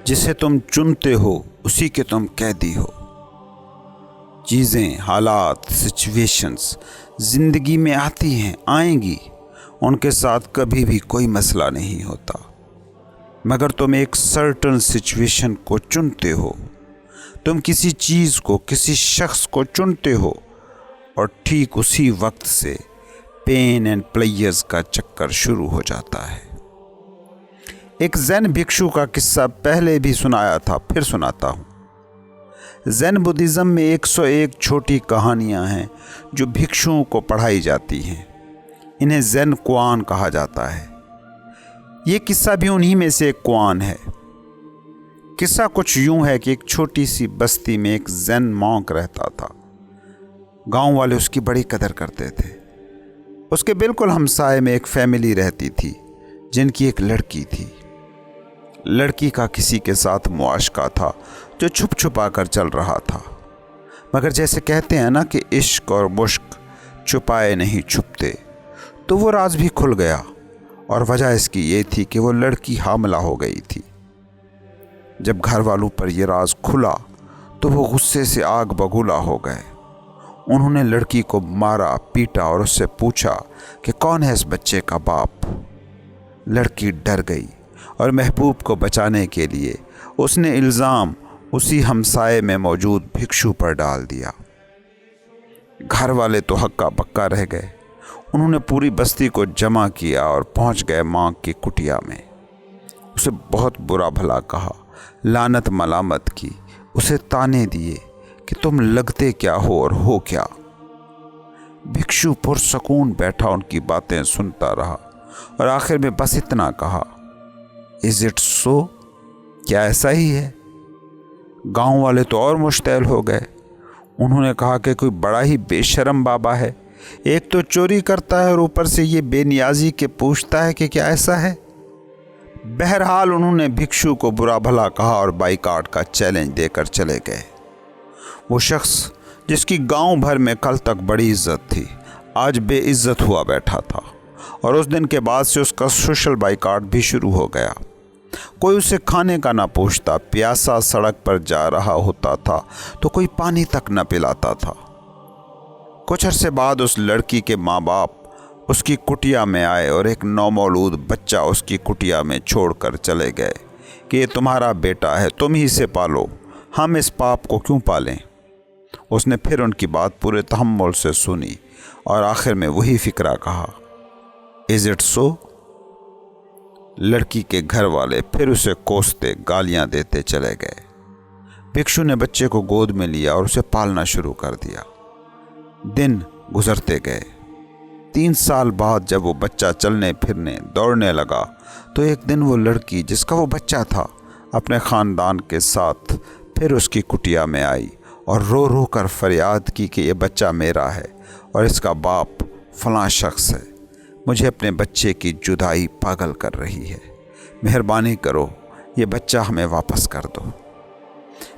जिसे तुम चुनते हो उसी के तुम कैदी हो। चीज़ें, हालात, सिचुएशंस ज़िंदगी में आती हैं, आएंगी, उनके साथ कभी भी कोई मसला नहीं होता। मगर तुम एक सर्टन सिचुएशन को चुनते हो, तुम किसी चीज़ को, किसी शख्स को चुनते हो और ठीक उसी वक्त से पेन एंड प्लेयर्स का चक्कर शुरू हो जाता है। एक ज़ैन भिक्षु का किस्सा पहले भी सुनाया था, फिर सुनाता हूँ। ज़ैन बुद्धिज़्म में 101 छोटी कहानियाँ हैं जो भिक्षुओं को पढ़ाई जाती हैं। इन्हें ज़ैन कुआन कहा जाता है। ये किस्सा भी उन्हीं में से एक कुआन है। किस्सा कुछ यूं है कि एक छोटी सी बस्ती में एक ज़ैन मॉन्क रहता था। गांव वाले उसकी बड़ी कदर करते थे। उसके बिल्कुल हमसाए में एक फैमिली रहती थी जिनकी एक लड़की थी। लड़की का किसी के साथ मुआशका था जो छुप छुपा कर चल रहा था। मगर जैसे कहते हैं ना कि इश्क और मुश्क छुपाए नहीं छुपते, तो वो राज भी खुल गया। और वजह इसकी ये थी कि वो लड़की हामिला हो गई थी। जब घर वालों पर यह राज खुला तो वो गुस्से से आग बबूला हो गए। उन्होंने लड़की को मारा, पीटा और उससे पूछा कि कौन है इस बच्चे का बाप। लड़की डर गई और महबूब को बचाने के लिए उसने इल्ज़ाम उसी हमसाए में मौजूद भिक्षु पर डाल दिया। घर वाले तो हक्का बक्का रह गए। उन्होंने पूरी बस्ती को जमा किया और पहुंच गए माँ की कुटिया में। उसे बहुत बुरा भला कहा, लानत मलामत की, उसे ताने दिए कि तुम लगते क्या हो और हो क्या। भिक्षु पुरसकून बैठा उनकी बातें सुनता रहा और आखिर में बस इतना कहा, इज़ इट सो? क्या ऐसा ही है? गांव वाले तो और मुश्तैल हो गए। उन्होंने कहा कि कोई बड़ा ही बेशर्म बाबा है। एक तो चोरी करता है और ऊपर से ये बेनियाजी के पूछता है कि क्या ऐसा है। बहरहाल उन्होंने भिक्षु को बुरा भला कहा और बाइकाट का चैलेंज देकर चले गए। वो शख्स जिसकी गांव भर में कल तक बड़ी इज्जत थी, आज बेइज्जत हुआ बैठा था। और उस दिन के बाद से उसका सोशल बाइकाट भी शुरू हो गया। कोई उसे खाने का ना पूछता, प्यासा सड़क पर जा रहा होता था तो कोई पानी तक न पिलाता था। कुछ अरसे बाद उस लड़की के माँ बाप उसकी कुटिया में आए और एक नौमौलूद बच्चा उसकी कुटिया में छोड़कर चले गए कि ये तुम्हारा बेटा है, तुम ही इसे पालो, हम इस पाप को क्यों पालें। उसने फिर उनकी बात पूरे तहम्मुल से सुनी और आखिर में वही फिक्रा कहा, इज़ इट सो? लड़की के घर वाले फिर उसे कोसते, गालियां देते चले गए। भिक्षु ने बच्चे को गोद में लिया और उसे पालना शुरू कर दिया। दिन गुजरते गए। 3 साल बाद जब वो बच्चा चलने फिरने, दौड़ने लगा तो एक दिन वो लड़की जिसका वो बच्चा था अपने ख़ानदान के साथ फिर उसकी कुटिया में आई और रो रो कर फरियाद की कि ये बच्चा मेरा है और इसका बाप फलां शख्स है। मुझे अपने बच्चे की जुदाई पागल कर रही है। मेहरबानी करो, ये बच्चा हमें वापस कर दो।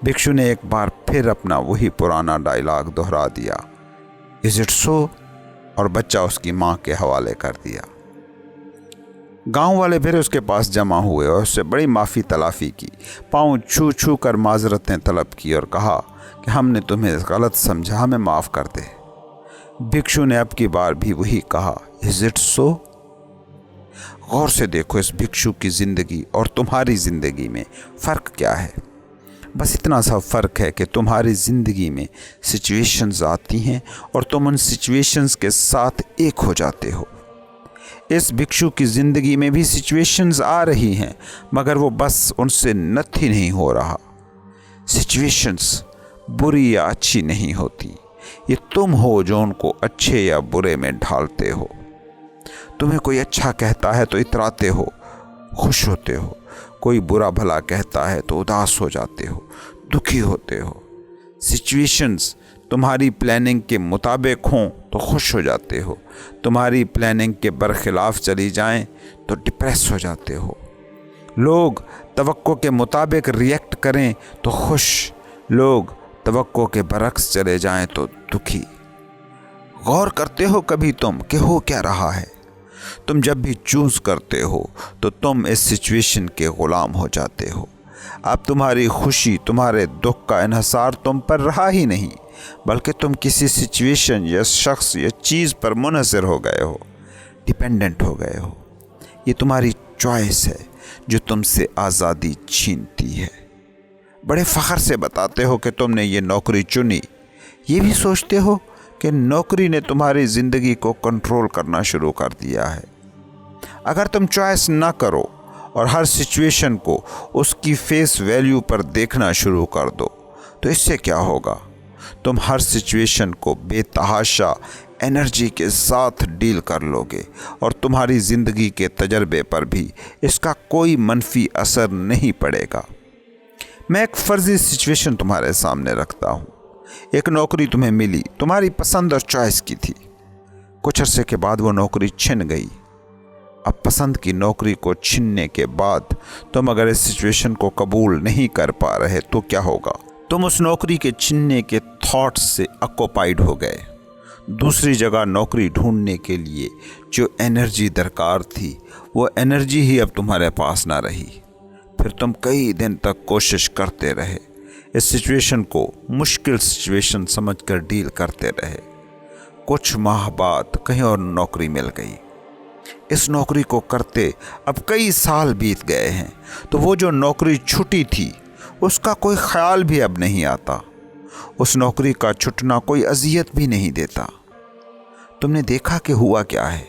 भिक्षु ने एक बार फिर अपना वही पुराना डायलॉग दोहरा दिया, इज़ इट सो? और बच्चा उसकी माँ के हवाले कर दिया। गांव वाले फिर उसके पास जमा हुए और उससे बड़ी माफ़ी तलाफ़ी की, पाँव छू छू कर माजरतें तलब की और कहा कि हमने तुम्हें गलत समझा, हमें माफ़ कर दे। भिक्षु ने अब की बार भी वही कहा, इज़ इट सो? गौर से देखो इस भिक्षु की ज़िंदगी और तुम्हारी ज़िंदगी में फ़र्क क्या है। बस इतना सा फ़र्क है कि तुम्हारी ज़िंदगी में सिचुएशंस आती हैं और तुम उन सिचुएशंस के साथ एक हो जाते हो। इस भिक्षु की ज़िंदगी में भी सिचुएशंस आ रही हैं, मगर वो बस उनसे नथी नहीं हो रहा। सिचुएशंस बुरी या अच्छी नहीं होती, ये तुम हो जो उनको अच्छे या बुरे में ढालते हो। तुम्हें कोई अच्छा कहता है तो इतराते हो, खुश होते हो। कोई बुरा भला कहता है तो उदास हो जाते हो, दुखी होते हो। सिचुएशंस तुम्हारी प्लानिंग के मुताबिक हों तो खुश हो जाते हो, तुम्हारी प्लानिंग के बरखिलाफ़ चली जाएं तो डिप्रेस हो जाते हो। लोग तवक्को के मुताबिक रिएक्ट करें तो खुश, लोग तवक्को के बरक्स चले जाएं तो दुखी। गौर करते हो कभी तुम कि हो क्या रहा है? तुम जब भी चूज करते हो तो तुम इस सिचुएशन के गुलाम हो जाते हो। अब तुम्हारी खुशी, तुम्हारे दुख का इन्हिसार तुम पर रहा ही नहीं, बल्कि तुम किसी सिचुएशन या शख्स या चीज़ पर मुनहसर हो गए हो, डिपेंडेंट हो गए हो। ये तुम्हारी चॉइस है जो तुमसे आज़ादी छीनती है। बड़े फ़ख्र से बताते हो कि तुमने ये नौकरी चुनी। ये भी सोचते हो कि नौकरी ने तुम्हारी ज़िंदगी को कंट्रोल करना शुरू कर दिया है। अगर तुम चॉइस ना करो और हर सिचुएशन को उसकी फेस वैल्यू पर देखना शुरू कर दो तो इससे क्या होगा? तुम हर सिचुएशन को बेतहाशा एनर्जी के साथ डील कर लोगे और तुम्हारी ज़िंदगी के तजर्बे पर भी इसका कोई मनफी असर नहीं पड़ेगा। मैं एक फ़र्ज़ी सिचुएशन तुम्हारे सामने रखता हूँ। एक नौकरी तुम्हें मिली, तुम्हारी पसंद और चॉइस की थी। कुछ अरसे के बाद वो नौकरी छिन गई। अब पसंद की नौकरी को छीनने के बाद तुम अगर इस सिचुएशन को कबूल नहीं कर पा रहे तो क्या होगा? तुम उस नौकरी के छीनने के थॉट्स से ऑक्युपाइड हो गए। दूसरी जगह नौकरी ढूंढने के लिए जो एनर्जी दरकार थी वो एनर्जी ही अब तुम्हारे पास ना रही। फिर तुम कई दिन तक कोशिश करते रहे, इस सिचुएशन को मुश्किल सिचुएशन समझकर डील करते रहे। कुछ माह बाद कहीं और नौकरी मिल गई। इस नौकरी को करते अब कई साल बीत गए हैं तो वो जो नौकरी छूटी थी उसका कोई ख्याल भी अब नहीं आता। उस नौकरी का छूटना कोई अजियत भी नहीं देता। तुमने देखा कि हुआ क्या है?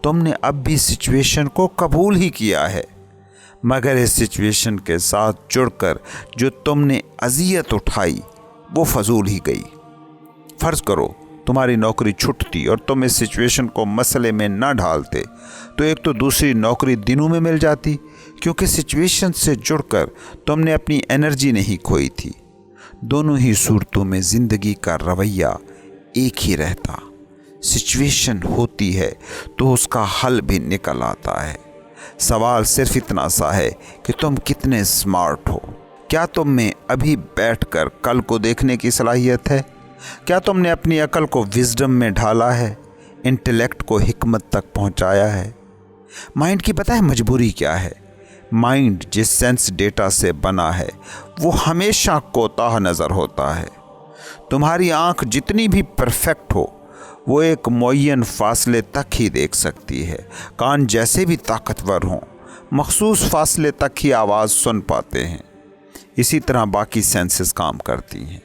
तुमने अब भी सिचुएशन को कबूल ही किया है, मगर इस सिचुएशन के साथ जुड़कर जो तुमने अजियत उठाई वो फजूल ही गई। फ़र्ज़ करो तुम्हारी नौकरी छूटती और तुम इस सिचुएशन को मसले में ना ढालते तो एक तो दूसरी नौकरी दिनों में मिल जाती, क्योंकि सिचुएशन से जुड़कर तुमने अपनी एनर्जी नहीं खोई थी। दोनों ही सूरतों में ज़िंदगी का रवैया एक ही रहता। सिचुएशन होती है तो उसका हल भी निकल आता है। सवाल सिर्फ इतना सा है कि तुम कितने स्मार्ट हो। क्या तुम में अभी बैठकर कल को देखने की सलाहियत है? क्या तुमने अपनी अकल को विजडम में ढाला है, इंटेलेक्ट को हिकमत तक पहुंचाया है? माइंड की पता है मजबूरी क्या है? माइंड जिस सेंस डेटा से बना है वो हमेशा कोताह नज़र होता है। तुम्हारी आँख जितनी भी परफेक्ट हो वो एक मुअय्यन फासले तक ही देख सकती है। कान जैसे भी ताकतवर हों मखसूस फासले तक ही आवाज़ सुन पाते हैं। इसी तरह बाकी सेंसेस काम करती हैं।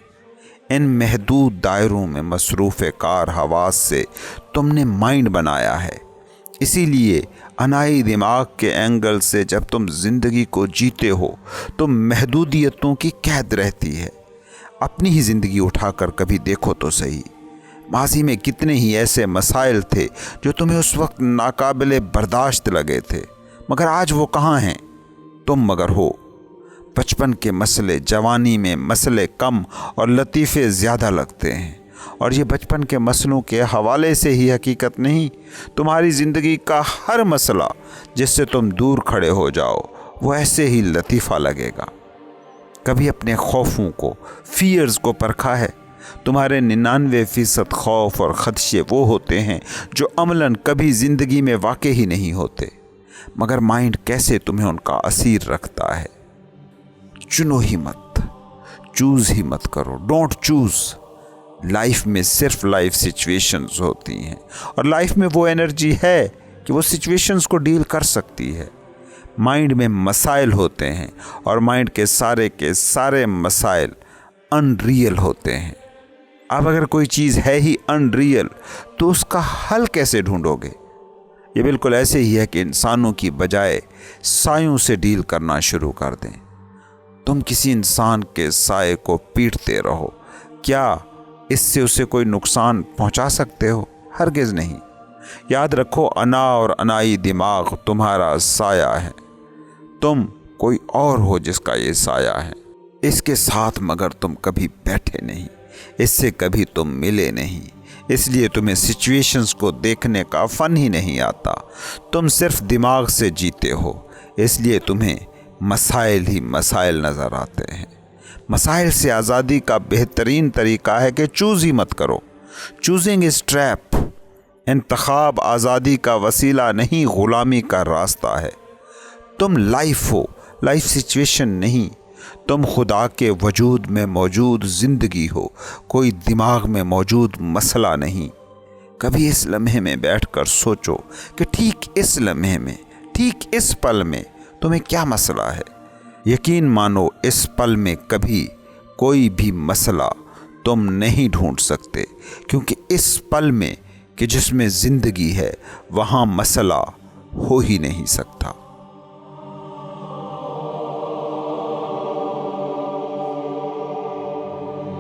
इन महदूद दायरों में मसरूफ़ कार हवास से तुमने माइंड बनाया है। इसीलिए अनाई दिमाग के एंगल से जब तुम ज़िंदगी को जीते हो तो महदूदियतों की कैद रहती है। अपनी ही ज़िंदगी उठाकर कभी देखो तो सही। माजी में कितने ही ऐसे मसाइल थे जो तुम्हें उस वक्त नाकाबिले बर्दाश्त लगे थे, मगर आज वो कहाँ हैं? तुम मगर हो। बचपन के मसले जवानी में मसले कम और लतीफ़े ज़्यादा लगते हैं, और ये बचपन के मसलों के हवाले से ही हकीकत नहीं, तुम्हारी ज़िंदगी का हर मसला जिससे तुम दूर खड़े हो जाओ वो ऐसे ही लतीफ़ा लगेगा। कभी अपने खौफों को, फियर्स को परखा है? तुम्हारे 99% खौफ और ख़दशे वो होते हैं जो अमलन कभी ज़िंदगी में वाक़ई ही नहीं होते, मगर माइंड कैसे तुम्हें उनका असीर रखता है। चुनो ही मत, चूज़ ही मत करो। Don't choose. लाइफ में सिर्फ लाइफ सिचुएशंस होती हैं और लाइफ में वो एनर्जी है कि वो सिचुएशंस को डील कर सकती है। माइंड में मसाइल होते हैं और माइंड के सारे मसाइल अनरियल होते हैं। अब अगर कोई चीज़ है ही अनरियल तो उसका हल कैसे ढूंढोगे? ये बिल्कुल ऐसे ही है कि इंसानों की बजाय सायों से डील करना शुरू कर दें। तुम किसी इंसान के साये को पीटते रहो, क्या इससे उसे कोई नुकसान पहुंचा सकते हो? हरगिज़ नहीं। याद रखो, अना और अनाई दिमाग तुम्हारा साया है। तुम कोई और हो जिसका ये साया है। इसके साथ मगर तुम कभी बैठे नहीं, इससे कभी तुम मिले नहीं, इसलिए तुम्हें सिचुएशंस को देखने का फ़न ही नहीं आता। तुम सिर्फ दिमाग से जीते हो, इसलिए तुम्हें मसाइल ही मसाइल नज़र आते हैं। मसाइल से आज़ादी का बेहतरीन तरीका है कि चूज़ ही मत करो। Choosing is trap. इंतखाब आज़ादी का वसीला नहीं, ग़ुलामी का रास्ता है। तुम लाइफ हो, लाइफ सिचुएशन नहीं। तुम खुदा के वजूद में मौजूद ज़िंदगी हो, कोई दिमाग में मौजूद मसला नहीं। कभी इस लम्हे में बैठकर सोचो कि ठीक इस लम्हे में, ठीक इस पल में तुम्हें क्या मसला है। यकीन मानो इस पल में कभी कोई भी मसला तुम नहीं ढूंढ सकते, क्योंकि इस पल में कि जिसमें ज़िंदगी है वहाँ मसला हो ही नहीं सकता।